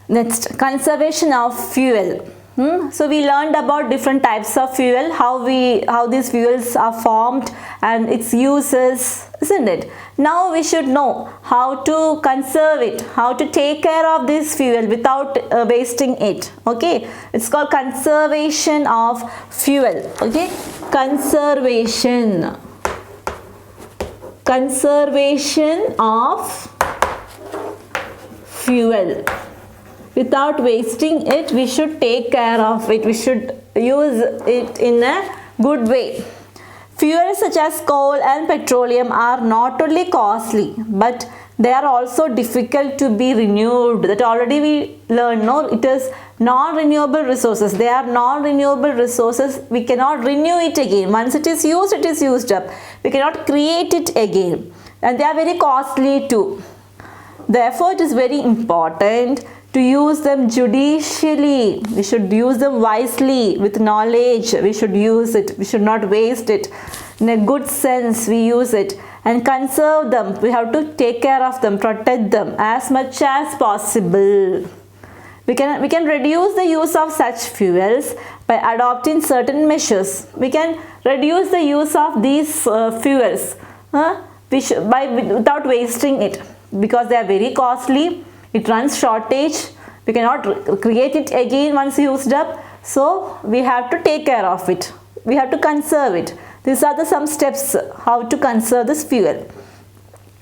Next, conservation of fuel. So we learned about different types of fuel, how these fuels are formed and its uses, isn't it? Now we should know how to conserve it, how to take care of this fuel without wasting it. Okay, it's called conservation of fuel. Okay, conservation of fuel. Without wasting it, we should take care of it. We should use it in a good way. Fuels such as coal and petroleum are not only costly, but they are also difficult to be renewed. That already we learned, no? It is non-renewable resources. They are non-renewable resources. We cannot renew it again. Once it is used up. We cannot create it again. And they are very costly too. Therefore, it is very important to use them judicially. We should use them wisely, with knowledge. We should use it. We should not waste it. In a good sense, we use it and conserve them. We have to take care of them, protect them as much as possible. We can reduce the use of such fuels by adopting certain measures. We can reduce the use of these fuels without wasting it, because they are very costly. It runs shortage. We cannot create it again once used up. So we have to take care of it. We have to conserve it. These are some steps how to conserve this fuel.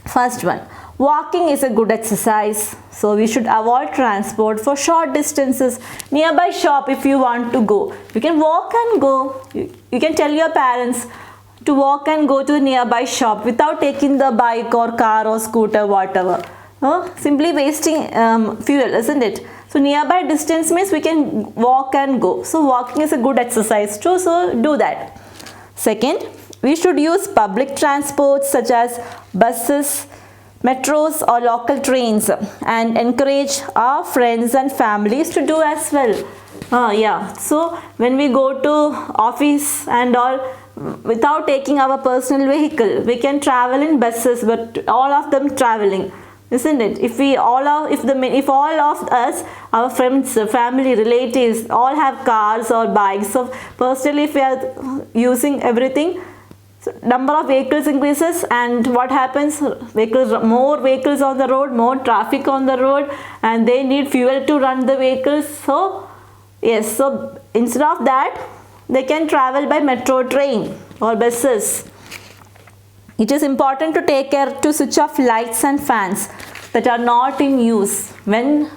First one, walking is a good exercise. So we should avoid transport for short distances. Nearby shop, if you want to go, you can walk and go. You can tell your parents to walk and go to the nearby shop without taking the bike or car or scooter, whatever. Simply wasting fuel, isn't it? So nearby distance means we can walk and go. So walking is a good exercise too, so do that. Second, we should use public transport such as buses, metros or local trains, and encourage our friends and families to do as well. So when we go to office and all, without taking our personal vehicle, we can travel in buses, but all of them traveling, isn't it? If all of us, our friends, family, relatives, all have cars or bikes, so personally if we are using everything, so number of vehicles increases, and what happens? More vehicles on the road, more traffic on the road, and they need fuel to run the vehicles. So yes, so instead of that, they can travel by metro train or buses. It is important to take care to switch off lights and fans that are not in use. When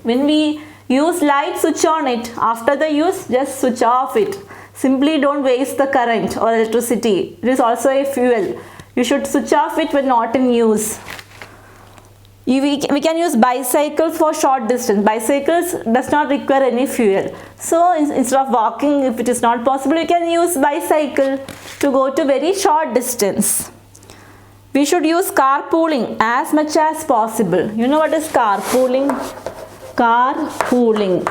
we use light, switch on it. After the use, just switch off it. Simply don't waste the current or electricity. It is also a fuel. You should switch off it when not in use. We can use bicycles for short distance. Bicycles does not require any fuel. So instead of walking, if it is not possible, you can use bicycle to go to very short distance. We should use carpooling as much as possible. You know what is carpooling? Carpooling.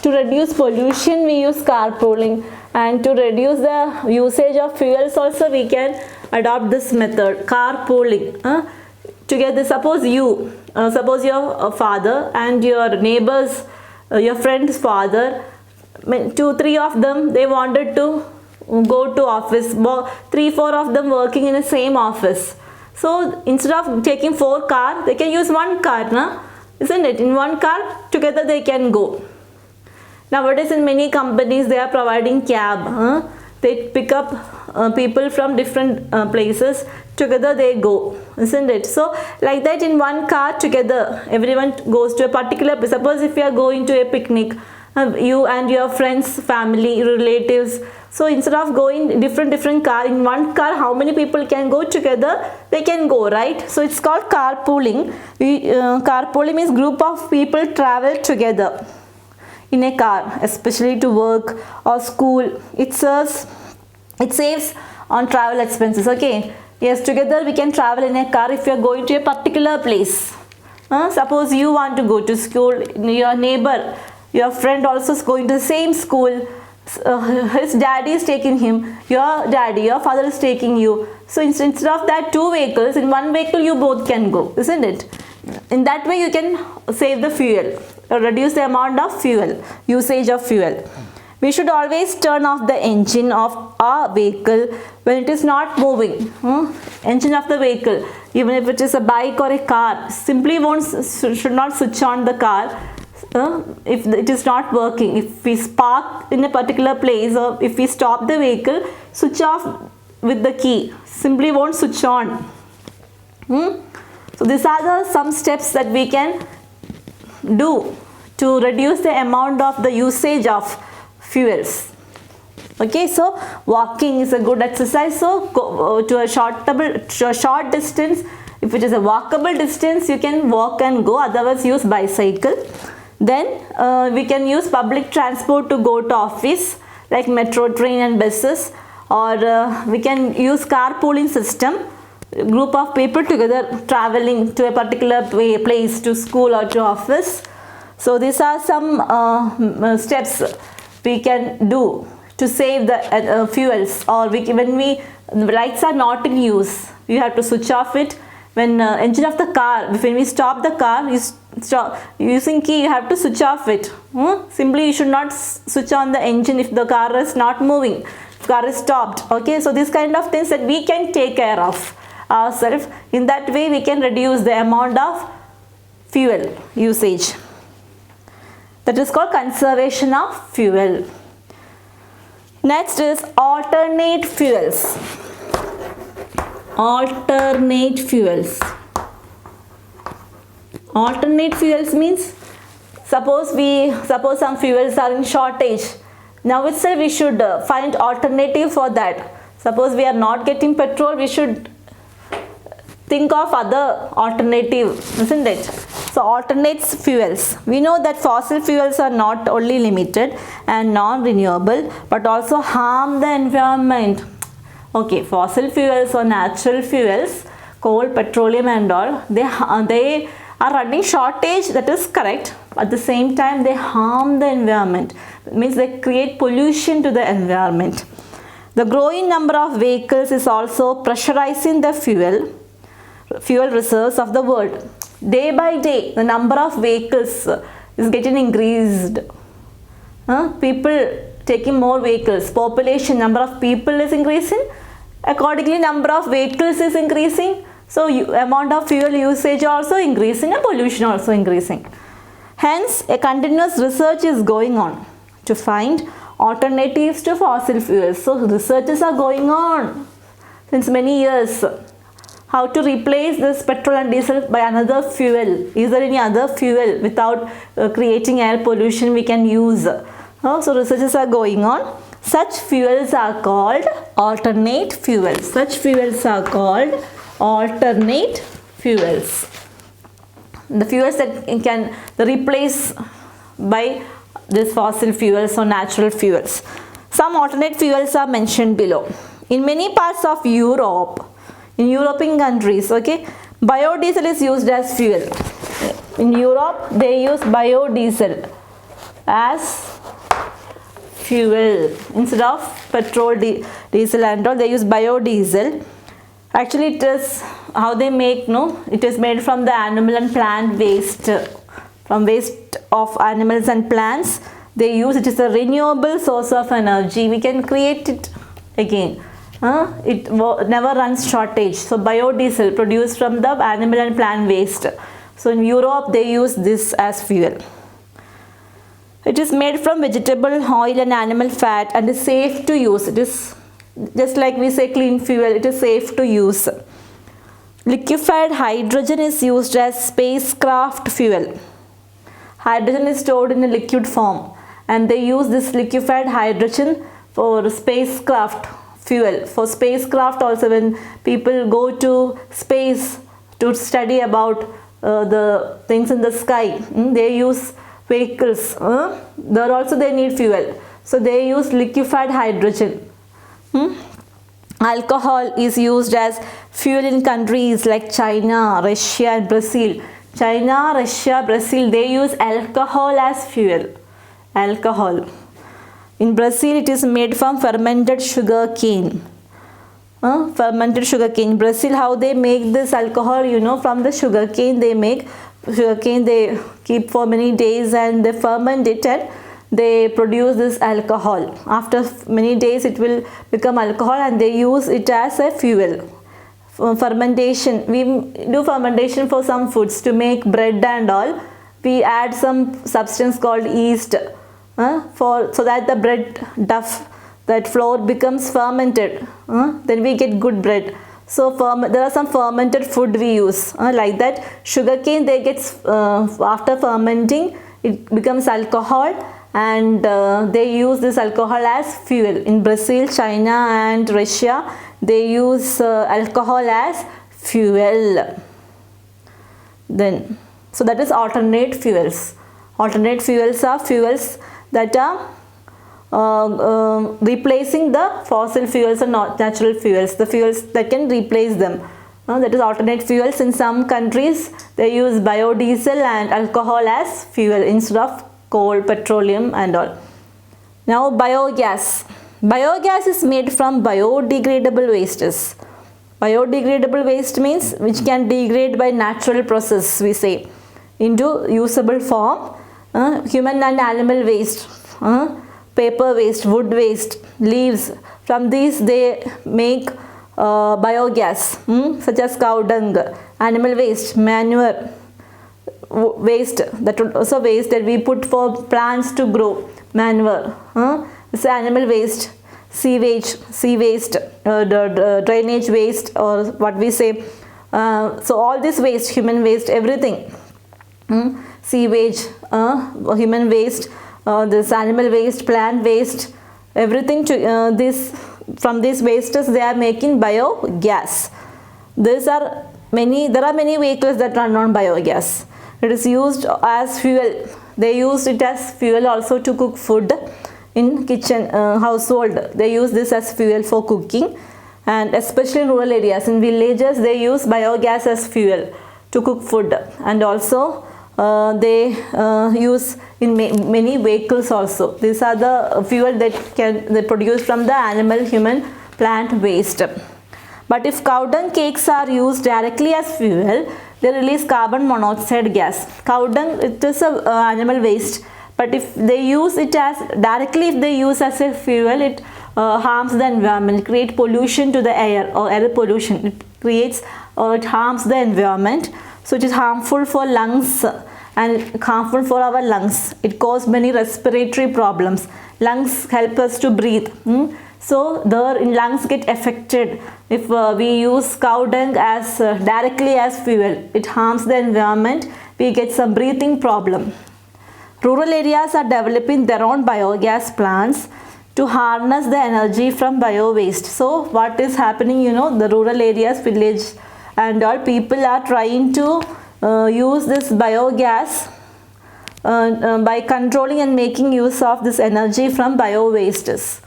To reduce pollution, we use carpooling, and to reduce the usage of fuels also we can adopt this method, carpooling. Together, suppose your father and your neighbors, your friend's father, 2-3 of them, they wanted to go to office, 3-4 of them working in the same office. So instead of taking 4 cars, they can use 1 car, isn't it? In 1 car, together they can go. Nowadays in many companies they are providing cab. They pick up people from different places, together they go, isn't it? So like that, in 1 car together, everyone goes to a particular place. Suppose if you are going to a picnic, you and your friends, family, relatives, so instead of going different car, in 1 car how many people can go together? They can go, right? So it's called carpooling. Carpooling means group of people travel together in a car, especially to work or school. It saves on travel expenses. Okay, yes, together we can travel in a car if you are going to a particular place. Suppose you want to go to school, your neighbor, your friend also is going to the same school. His daddy is taking him, your father is taking you. So instead of that 2 vehicles, in 1 vehicle you both can go, isn't it? In that way you can save the fuel, reduce the amount of fuel, usage of fuel. We should always turn off the engine of our vehicle when it is not moving. Engine of the vehicle, even if it is a bike or a car, simply should not switch on the car if it is not working. If we park in a particular place or if we stop the vehicle, switch off with the key, simply won't switch on. So these are some steps that we can do to reduce the amount of the usage of fuels. Okay, so walking is a good exercise. So go to a short distance. If it is a walkable distance, you can walk and go, otherwise use bicycle. Then we can use public transport to go to office, like metro, train and buses, or we can use carpooling system, group of people together traveling to a particular place, to school or to office. So these are some steps we can do to save the fuels. Or when lights are not in use, you have to switch off it. When engine of the car, when we stop the car, you stop using key, you have to switch off it. Simply you should not switch on the engine if the car is not moving, car is stopped. Okay, so these kind of things that we can take care of ourselves. In that way we can reduce the amount of fuel usage. That is called conservation of fuel. Next is alternate fuels. Alternate fuels. Alternate fuels means suppose some fuels are in shortage. Now itself we should find alternative for that. Suppose we are not getting petrol, we should think of other alternative, isn't it? So alternate fuels. We know that fossil fuels are not only limited and non-renewable but also harm the environment. Okay, fossil fuels or natural fuels, coal, petroleum and all, they are running shortage, that is correct. At the same time they harm the environment. It means they create pollution to the environment. The growing number of vehicles is also pressurizing the fuel reserves of the world. Day by day the number of vehicles is getting increased. People taking more vehicles, population, number of people is increasing, accordingly number of vehicles is increasing, so amount of fuel usage also increasing and pollution also increasing. Hence a continuous research is going on to find alternatives to fossil fuels. So researches are going on since many years. How to replace this petrol and diesel by another fuel? Is there any other fuel without creating air pollution we can use? So researches are going on. Such fuels are called alternate fuels. Such fuels are called alternate fuels. The fuels that can replace by these fossil fuels or natural fuels. Some alternate fuels are mentioned below. In many parts of Europe, in European countries, okay, biodiesel is used as fuel. In Europe, they use biodiesel as fuel instead of petrol, diesel and all. They use biodiesel. Actually, it is how they make. It is made from the animal and plant waste. From waste of animals and plants, they use it. Is a renewable source of energy. We can create it again. It never runs shortage. So biodiesel produced from the animal and plant waste. So in Europe they use this as fuel. It is made from vegetable oil and animal fat and is safe to use. It is just like we say clean fuel, it is safe to use. Liquefied hydrogen is used as spacecraft fuel. Hydrogen is stored in a liquid form and they use this liquefied hydrogen for spacecraft fuel. For spacecraft also, when people go to space to study about the things in the sky, they use vehicles. There also they need fuel. So they use liquefied hydrogen. Alcohol is used as fuel in countries like China, Russia and Brazil. China, Russia, Brazil, they use alcohol as fuel. Alcohol. In Brazil, it is made from fermented sugar cane. Fermented sugarcane. Brazil, how they make this alcohol, you know, from the sugarcane they make. Sugarcane they keep for many days and they ferment it and they produce this alcohol. After many days it will become alcohol and they use it as a fuel. Fermentation, we do fermentation for some foods to make bread and all. We add some substance called yeast so that the bread duff, that flour becomes fermented, then we get good bread. So there are some fermented food we use like that. Sugarcane they get after fermenting it becomes alcohol and they use this alcohol as fuel. In Brazil, China and Russia they use alcohol as fuel. Then so that is alternate fuels. Alternate fuels are fuels that are replacing the fossil fuels or not natural fuels, the fuels that can replace them. That is alternate fuels. In some countries they use biodiesel and alcohol as fuel instead of coal, petroleum and all. Now biogas. Biogas is made from biodegradable wastes. Biodegradable waste means which can degrade by natural process, we say, into usable form. Human and animal waste, paper waste, wood waste, leaves. From these they make biogas, such as cow dung, animal waste, manure, waste, that also waste that we put for plants to grow, manure. It's animal waste, sewage, sea waste, drainage waste, or what we say. So all this waste, human waste, everything, sewage, human waste, this animal waste, plant waste, everything to this, from these wastes they are making biogas. There are many vehicles that run on biogas. It is used as fuel. They use it as fuel also to cook food in kitchen, household. They use this as fuel for cooking, and especially in rural areas, in villages they use biogas as fuel to cook food, and also they use in many vehicles also. These are the fuel that they produce from the animal, human, plant waste. But if cow dung cakes are used directly as fuel, they release carbon monoxide gas. Cow dung, it is a animal waste, but if they use it as directly, if they use as a fuel, it harms the environment, create pollution to the air, or air pollution. It creates or it harms the environment. So it is harmful for lungs and harmful for our lungs. It causes many respiratory problems. Lungs help us to breathe. So the lungs get affected if we use cow dung as directly as fuel. It harms the environment. We get some breathing problem. Rural areas are developing their own biogas plants to harness the energy from bio waste. So what is happening, you know, the rural areas, village and all, people are trying to use this biogas by controlling and making use of this energy from bio wastes.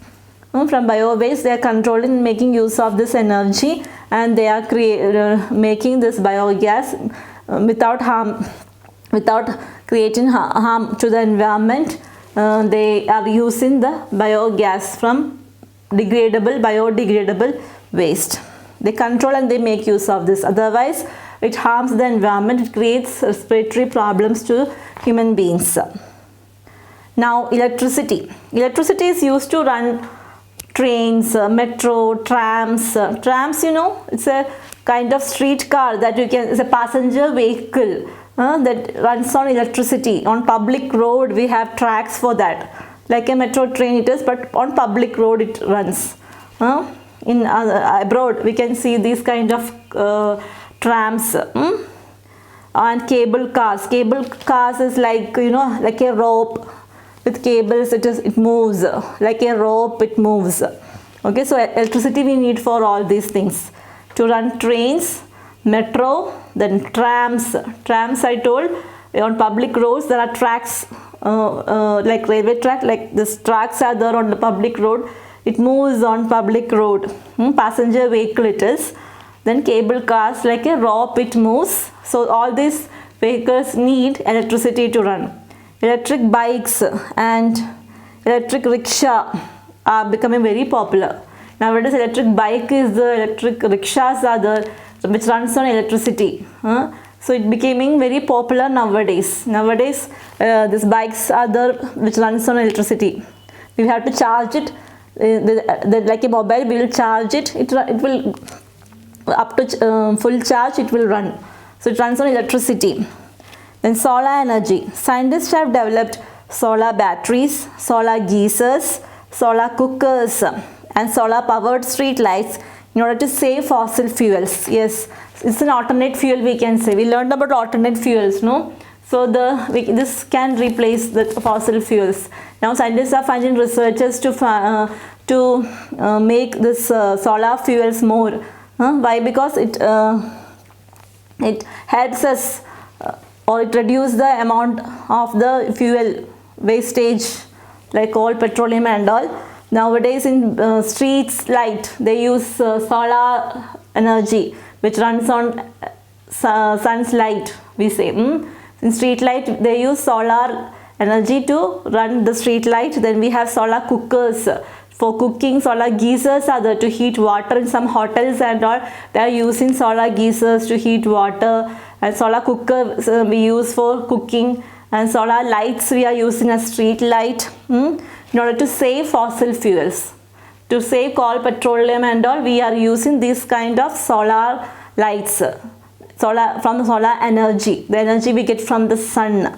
From bio waste they are controlling and making use of this energy, and they are making this biogas without creating harm to the environment. They are using the biogas from biodegradable waste. They control and they make use of this. Otherwise, it harms the environment. It creates respiratory problems to human beings. Now, electricity. Electricity is used to run trains, metro, trams. Trams, you know, it's a kind of street car that it's a passenger vehicle that runs on electricity. On public road, we have tracks for that. Like a metro train it is, but on public road it runs. In abroad, we can see these kind of trams. And cable cars. Cable cars is like, you know, like a rope with cables. It moves like a rope. It moves. Okay, so electricity we need for all these things to run trains, metro, then trams. Trams, I told, on public roads there are tracks, like railway track, like this tracks are there on the public road. It moves on public road. Passenger vehicle it is. Then cable cars, like a rope, it moves. So all these vehicles need electricity to run. Electric bikes and electric rickshaw are becoming very popular. Nowadays electric bike is there, electric rickshaws are there, which runs on electricity. So it becoming very popular nowadays. Nowadays these bikes are there which runs on electricity. We have to charge it. Like a mobile, we will charge it. It will up to full charge. It will run. So it runs on electricity. Then solar energy. Scientists have developed solar batteries, solar geysers, solar cookers, and solar powered street lights in order to save fossil fuels. Yes, it's an alternate fuel, we can say. We learned about alternate fuels, no? So this can replace the fossil fuels. Now scientists are finding researchers to make this solar fuels more. Why? Because it helps us or it reduces the amount of the fuel wastage like coal, petroleum and all. Nowadays in streets light they use solar energy which runs on sun's light, we say. In street light they use solar energy to run the street light. Then we have solar cookers for cooking. Solar geysers are there to heat water. In some hotels and all they are using solar geysers to heat water, and solar cookers we use for cooking, and solar lights we are using as street light in order to save fossil fuels. To save coal, petroleum and all, we are using this kind of solar lights, from the solar energy, the energy we get from the sun.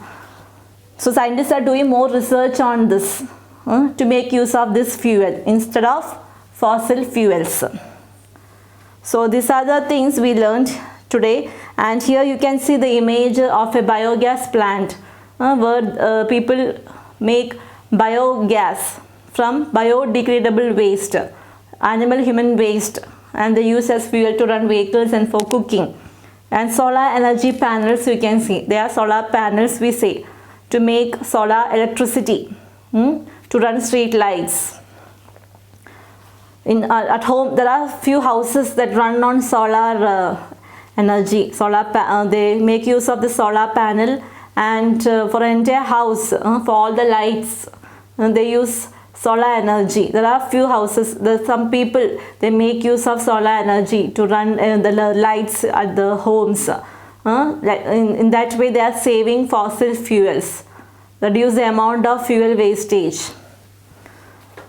So scientists are doing more research on this to make use of this fuel instead of fossil fuels. So these are the things we learned today, and here you can see the image of a biogas plant where people make biogas from biodegradable waste, animal human waste, and they use as fuel to run vehicles and for cooking. And solar energy panels, you can see they are solar panels, we say, to make solar electricity to run street lights. At home there are few houses that run on solar energy. They make use of the solar panel, and for an entire house, for all the lights, they use solar energy. There are few houses, some people they make use of solar energy to run the lights at the homes. In that way they are saving fossil fuels, reduce the amount of fuel wastage.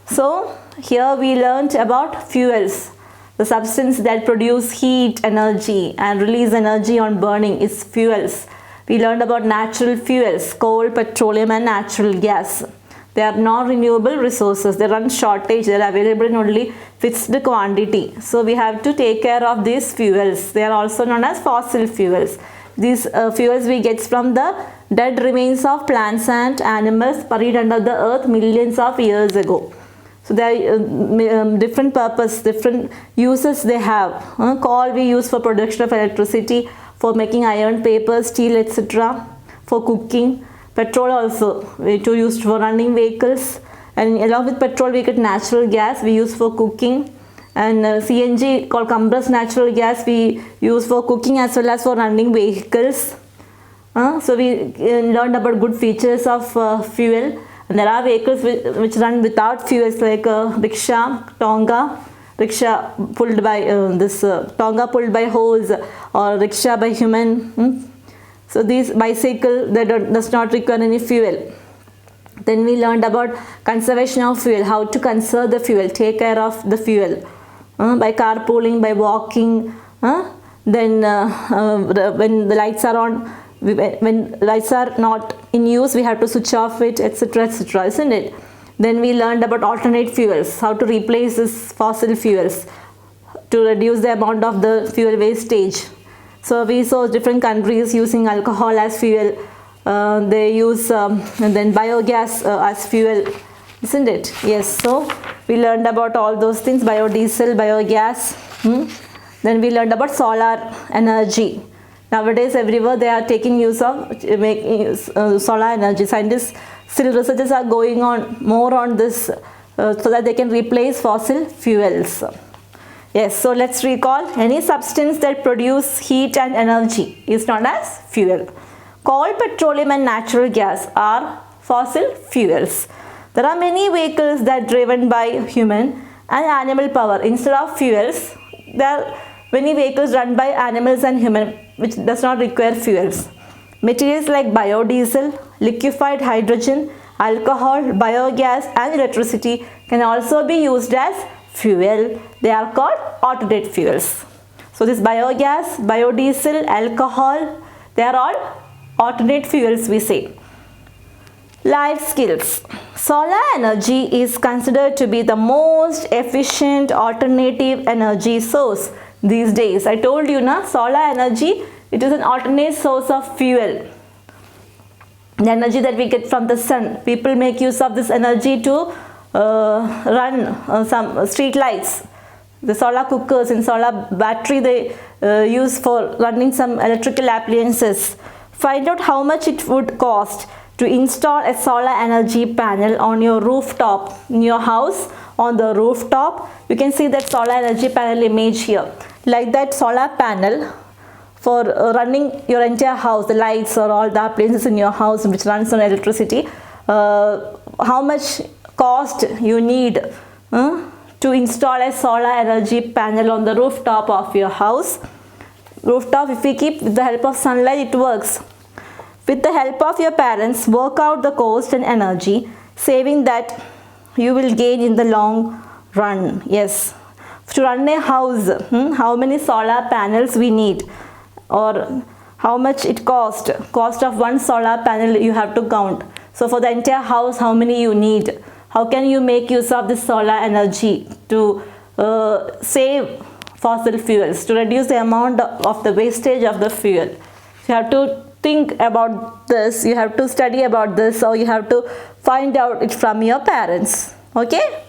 So here we learnt about fuels. The substance that produce heat, energy and release energy on burning is fuels. We learned about natural fuels, coal, petroleum and natural gas. They are non-renewable resources. They run shortage. They are available in only fixed quantity. So we have to take care of these fuels. They are also known as fossil fuels. These fuels we get from the dead remains of plants and animals buried under the earth millions of years ago. So there are different purpose, different uses they have. Coal we use for production of electricity, for making iron, paper, steel, etc. For cooking. Petrol also to use for running vehicles, and along with petrol we get natural gas we use for cooking, and CNG called compressed natural gas we use for cooking as well as for running vehicles. So we learned about good features of fuel. And there are vehicles which run without fuels like rickshaw, tonga, rickshaw pulled by tonga pulled by hose, or rickshaw by human. So these bicycle that does not require any fuel. Then we learned about conservation of fuel, how to conserve the fuel, take care of the fuel by carpooling, by walking. Then when the lights are on, when lights are not in use, we have to switch off it, etc., etc., isn't it? Then we learned about alternate fuels, how to replace this fossil fuels to reduce the amount of the fuel wastage. So we saw different countries using alcohol as fuel. They use and then biogas as fuel, isn't it? Yes. So we learned about all those things: biodiesel, biogas. Then we learned about solar energy. Nowadays, everywhere they are taking use of making solar energy. Scientists, still researchers are going on more on this so that they can replace fossil fuels. Yes, so let's recall, any substance that produce heat and energy is known as fuel. Coal, petroleum and natural gas are fossil fuels. There are many vehicles that are driven by human and animal power. Instead of fuels, there are many vehicles run by animals and human which does not require fuels. Materials like biodiesel, liquefied hydrogen, alcohol, biogas and electricity can also be used as fuel. They are called alternate fuels. So this biogas, biodiesel, alcohol, they are all alternate fuels we say. Life skills. Solar energy is considered to be the most efficient alternative energy source these days. I told you na, solar energy, it is an alternate source of fuel. The energy that we get from the sun. People make use of this energy to run some street lights. The solar cookers and solar battery they use for running some electrical appliances. Find out how much it would cost to install a solar energy panel on your rooftop in your house. On the rooftop you can see that solar energy panel image here. Like that solar panel for running your entire house, the lights or all the appliances in your house which runs on electricity. How much cost you need to install a solar energy panel on the rooftop of your house. Rooftop, if we keep with the help of sunlight, it works. With the help of your parents, work out the cost and energy saving that you will gain in the long run. Yes, to run a house, how many solar panels we need or how much it cost of one solar panel you have to count. So for the entire house, how many you need? How can you make use of this solar energy to save fossil fuels, to reduce the amount of the wastage of the fuel? You have to think about this, you have to study about this, or you have to find out it from your parents. Okay.